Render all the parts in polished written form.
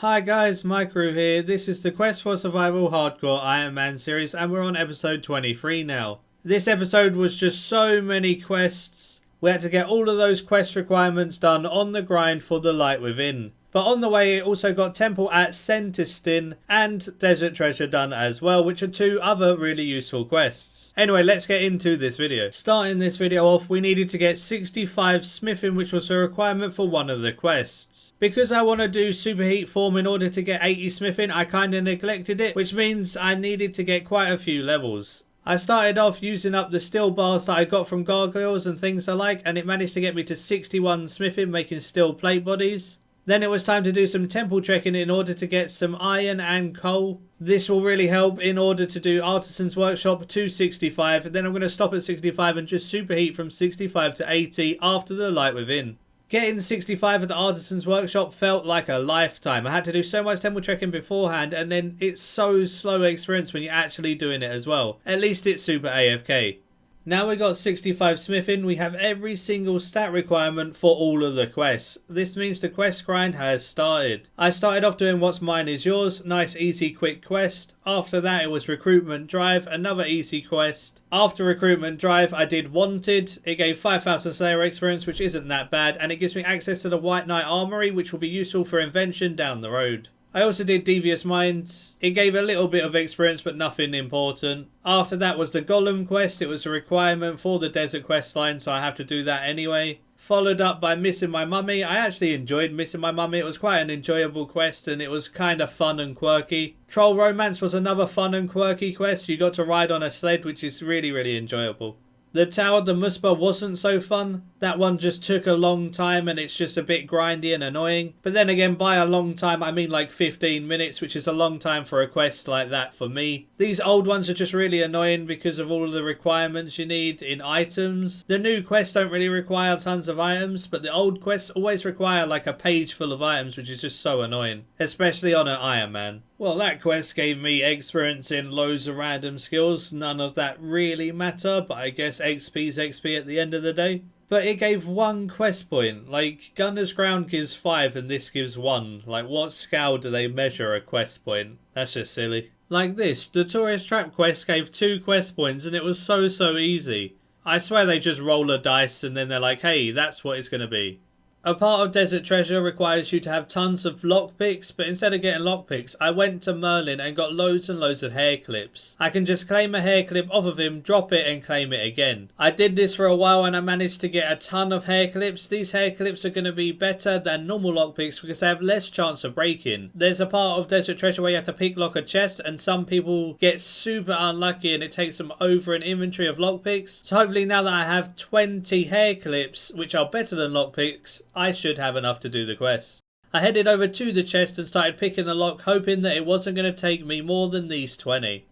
Hi guys, Maikeru here. This is the Quest for Survival Hardcore Ironman series and we're on episode 23 now. This episode was just so many quests. We had to get all of those quest requirements done on the grind for the light within. But on the way it also got temple at Senntisten and desert treasure done as well, which are two other really useful quests. Anyway, let's get into this video. Starting this video off, we needed to get 65 smithing, which was a requirement for one of the quests. Because I want to do superheat form in order to get 80 smithing, I kind of neglected it, which means I needed to get quite a few levels. I started off using up the steel bars that I got from gargoyles and things alike, and it managed to get me to 61 smithing, making steel plate bodies. Then it was time to do some temple trekking in order to get some iron and coal. This will really help in order to do Artisan's Workshop to 65. And then I'm going to stop at 65 and just superheat from 65 to 80 after the light within. Getting 65 at the Artisan's Workshop felt like a lifetime. I had to do so much temple trekking beforehand, and then it's so slow experience when you're actually doing it as well. At least it's super AFK. Now we got 65 smithing, we have every single stat requirement for all of the quests. This means the quest grind has started. I started off doing What's Mine Is Yours, nice easy quick quest. After that it was Recruitment Drive, another easy quest. After Recruitment Drive I did Wanted, it gave 5,000 Slayer experience, which isn't that bad, and it gives me access to the White Knight Armory, which will be useful for invention down the road. I also did Devious Minds. It gave a little bit of experience but nothing important. After that was the Golem quest. It was a requirement for the desert quest line, so I have to do that anyway. Followed up by Missing My Mummy. I actually enjoyed Missing My Mummy. It was quite an enjoyable quest and it was kind of fun and quirky. Troll Romance was another fun and quirky quest. You got to ride on a sled, which is really enjoyable. The Tower of the Muspa wasn't so fun. That one just took a long time and it's just a bit grindy and annoying. But then again, by a long time I mean like 15 minutes, which is a long time for a quest like that for me. These old ones are just really annoying because of all of the requirements you need in items. The new quests don't really require tons of items, but the old quests always require like a page full of items, which is just so annoying. Especially on an Ironman. Well, that quest gave me experience in loads of random skills. None of that really matter, but I guess XP's XP at the end of the day. But it gave 1 quest point. Like, Gunner's Ground gives 5 and this gives 1. Like, what scale do they measure a quest point? That's just silly. Like this, the Tourist Trap quest gave 2 quest points and it was so easy. I swear they just roll a dice and then they're like, hey, that's what it's going to be. A part of Desert Treasure requires you to have tons of lockpicks, but instead of getting lockpicks, I went to Merlin and got loads and loads of hair clips. I can just claim a hair clip off of him, drop it and claim it again. I did this for a while and I managed to get a ton of hair clips. These hair clips are going to be better than normal lockpicks because they have less chance of breaking. There's a part of Desert Treasure where you have to pick lock a chest and some people get super unlucky and it takes them over an inventory of lockpicks. So hopefully now that I have 20 hair clips, which are better than lockpicks, I should have enough to do the quest. I headed over to the chest and started picking the lock, hoping that it wasn't going to take me more than these 20.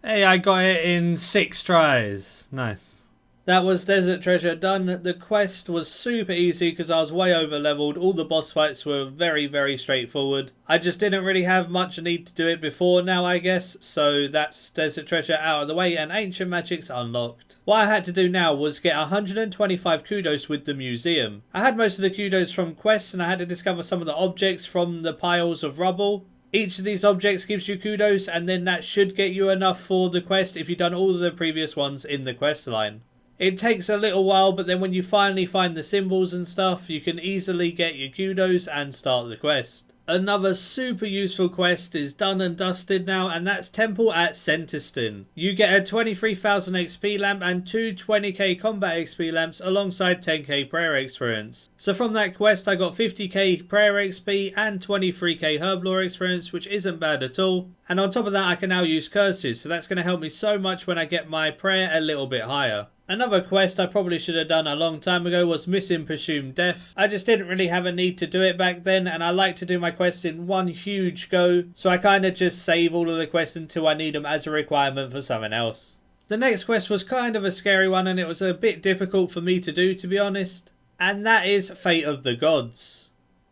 Hey, I got it in 6 tries. Nice. That was Desert Treasure done. The quest was super easy because I was way over leveled. All the boss fights were very straightforward. I just didn't really have much need to do it before now, I guess. So that's Desert Treasure out of the way and Ancient Magic's unlocked. What I had to do now was get 125 kudos with the museum. I had most of the kudos from quests and I had to discover some of the objects from the piles of rubble. Each of these objects gives you kudos and then that should get you enough for the quest if you've done all of the previous ones in the quest line. It takes a little while, but then when you finally find the symbols and stuff, you can easily get your kudos and start the quest. Another super useful quest is done and dusted now, and that's Temple at Senntisten. You get a 23,000 XP lamp and 2 20k combat XP lamps alongside 10k prayer experience. So from that quest I got 50k prayer XP and 23k herblore experience, which isn't bad at all. And on top of that I can now use curses, so that's going to help me so much when I get my prayer a little bit higher. Another quest I probably should have done a long time ago was Missing Presumed Death. I just didn't really have a need to do it back then, and I like to do my quests in one huge go, so I kind of just save all of the quests until I need them as a requirement for something else. The next quest was kind of a scary one and it was a bit difficult for me to do, to be honest, and that is Fate of the Gods.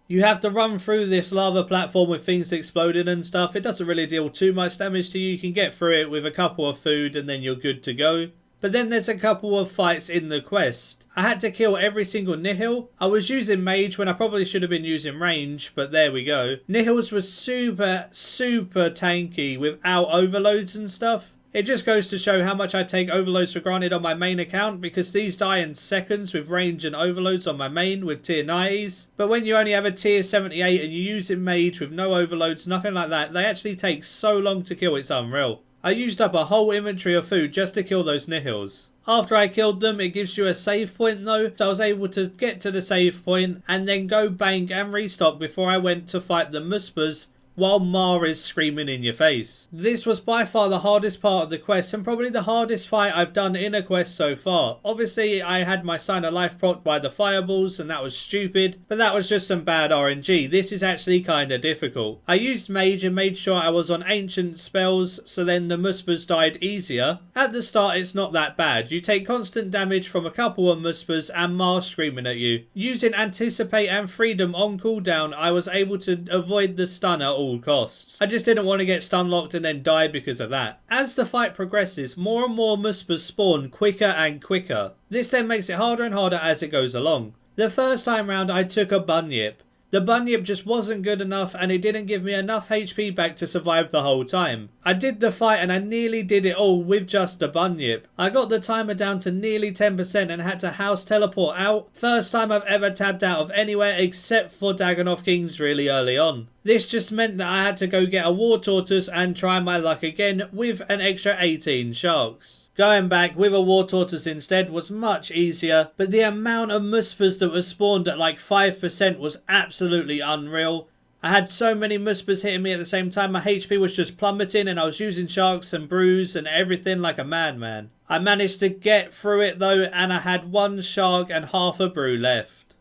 You have to run through this lava platform with things exploding and stuff. It doesn't really deal too much damage to you. You can get through it with a couple of food and then you're good to go. But then there's a couple of fights in the quest. I had to kill every single Nihil. I was using Mage when I probably should have been using Range, but there we go. Nihils was super tanky without overloads and stuff. It just goes to show how much I take overloads for granted on my main account, because these die in seconds with range and overloads on my main with tier 90s. But when you only have a tier 78 and you use it Mage with no overloads, nothing like that, they actually take so long to kill, it's unreal. I used up a whole inventory of food just to kill those Nihils. After I killed them, it gives you a save point though, so I was able to get to the save point and then go bank and restock before I went to fight the Muspas while Ma is screaming in your face. This was by far the hardest part of the quest and probably the hardest fight I've done in a quest so far. Obviously I had my sign of life procced by the fireballs and that was stupid, but that was just some bad RNG. This is actually kinda difficult. I used Mage and made sure I was on ancient spells, so then the Muspas died easier. At the start it's not that bad. You take constant damage from a couple of Muspas and Ma screaming at you. Using Anticipate and Freedom on cooldown, I was able to avoid the stun at all costs. I just didn't want to get stun locked and then die because of that. As the fight progresses, more and more Muspas spawn quicker and quicker. This then makes it harder and harder as it goes along. The first time round I took a Bunyip. The Bunyip just wasn't good enough and it didn't give me enough HP back to survive the whole time. I did the fight and I nearly did it all with just the Bunyip. I got the timer down to nearly 10% and had to house teleport out. First time I've ever tabbed out of anywhere except for Dagannoth Kings really early on. This just meant that I had to go get a War Tortoise and try my luck again with an extra 18 sharks. Going back with a War Tortoise instead was much easier, but the amount of Muspas that were spawned at like 5% was absolutely unreal. I had so many Muspas hitting me at the same time, my HP was just plummeting and I was using sharks and brews and everything like a madman. I managed to get through it though, and I had one shark and half a brew left.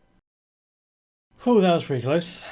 Whew, that was pretty close.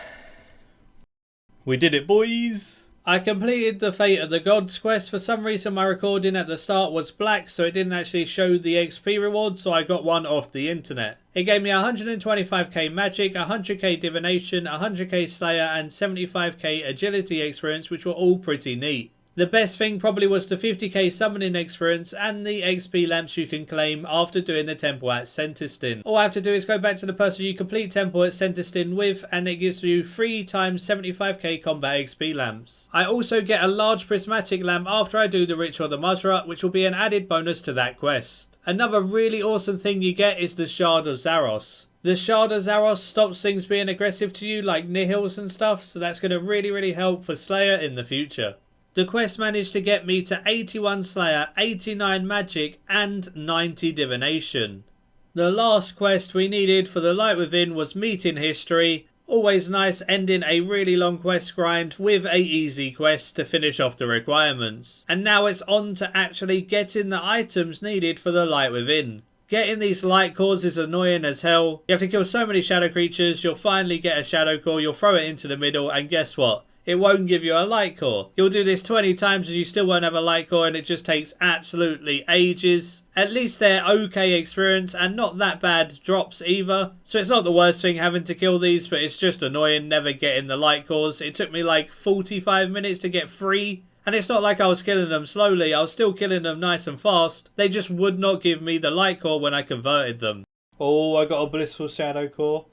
We did it, boys! I completed the Fate of the Gods quest. For some reason my recording at the start was black, so it didn't actually show the XP reward, so I got one off the internet. It gave me 125k magic, 100k divination, 100k slayer and 75k agility experience, which were all pretty neat. The best thing probably was the 50k summoning experience and the XP lamps you can claim after doing the temple at Senntisten. All I have to do is go back to the person you complete temple at Senntisten with and it gives you 3 times 75k combat XP lamps. I also get a large prismatic lamp after I do the Ritual of the Muzra, which will be an added bonus to that quest. Another really awesome thing you get is the Shard of Zaros. The Shard of Zaros stops things being aggressive to you like Nihils and stuff, so that's going to really help for Slayer in the future. The quest managed to get me to 81 Slayer, 89 Magic and 90 Divination. The last quest we needed for the Light Within was Meeting History. Always nice ending a really long quest grind with a easy quest to finish off the requirements. And now it's on to actually getting the items needed for the Light Within. Getting these light cores is annoying as hell. You have to kill so many shadow creatures, you'll finally get a shadow core, you'll throw it into the middle and guess what? It won't give you a light core. You'll do this 20 times and you still won't have a light core and it just takes absolutely ages. At least they're okay experience and not that bad drops either. So it's not the worst thing having to kill these, but it's just annoying never getting the light cores. It took me like 45 minutes to get 3. And it's not like I was killing them slowly, I was still killing them nice and fast. They just would not give me the light core when I converted them. Oh, I got a blissful shadow core.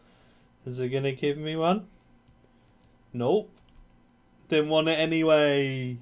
Is it gonna give me one? Nope. Didn't want it anyway.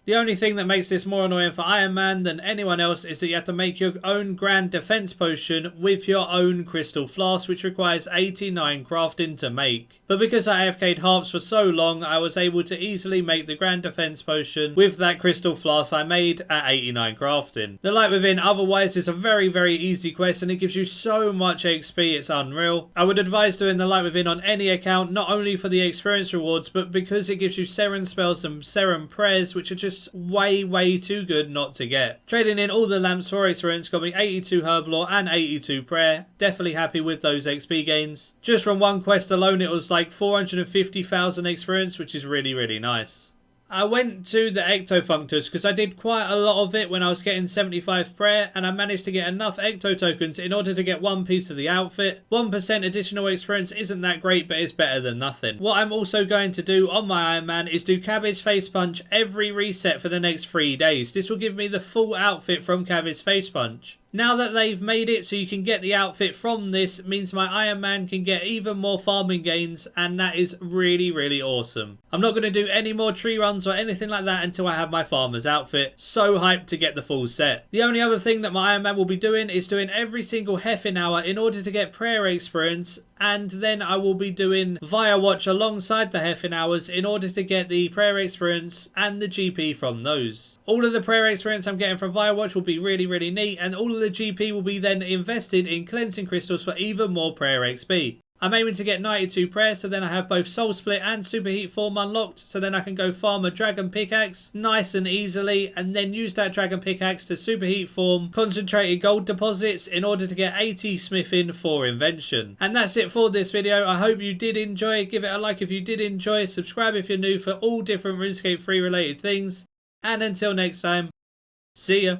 The only thing that makes this more annoying for Ironman than anyone else is that you have to make your own Grand Defense Potion with your own Crystal Flask, which requires 89 crafting to make. But because I AFK'd harps for so long, I was able to easily make the Grand Defense Potion with that Crystal Flask I made at 89 crafting. The Light Within otherwise is a very easy quest and it gives you so much XP, it's unreal. I would advise doing the Light Within on any account, not only for the experience rewards, but because it gives you Seren spells and Seren prayers, which are just way too good not to get. Trading in all the lamps for experience got me 82 Herblore and 82 prayer. Definitely happy with those XP gains. Just from one quest alone it was like 450,000 experience, which is really nice. I went to the Ectofunctus because I did quite a lot of it when I was getting 75 prayer, and I managed to get enough Ecto tokens in order to get one piece of the outfit. 1% additional experience isn't that great, but it's better than nothing. What I'm also going to do on my Ironman is do Cabbage Face Punch every reset for the next 3 days. This will give me the full outfit from Cabbage Face Punch. Now that they've made it so you can get the outfit from this, means my Ironman can get even more farming gains, and that is really, really awesome. I'm not going to do any more tree runs or anything like that until I have my farmer's outfit. So hyped to get the full set. The only other thing that my Ironman will be doing is doing every single Heffin hour in order to get prayer experience, and then I will be doing Via Watch alongside the Heffin hours in order to get the prayer experience and the GP from those. All of the prayer experience I'm getting from Via Watch will be really, really neat, and all of the GP will be then invested in cleansing crystals for even more prayer XP. I'm aiming to get 92 prayer, so then I have both Soul Split and Superheat form unlocked, so then I can go farm a Dragon Pickaxe nice and easily, and then use that Dragon Pickaxe to Superheat form concentrated gold deposits in order to get 80 smithing for invention. And that's it for this video. I hope you did enjoy. Give it a like if you did enjoy, subscribe if you're new for all different RuneScape 3 related things, and until next time, see ya.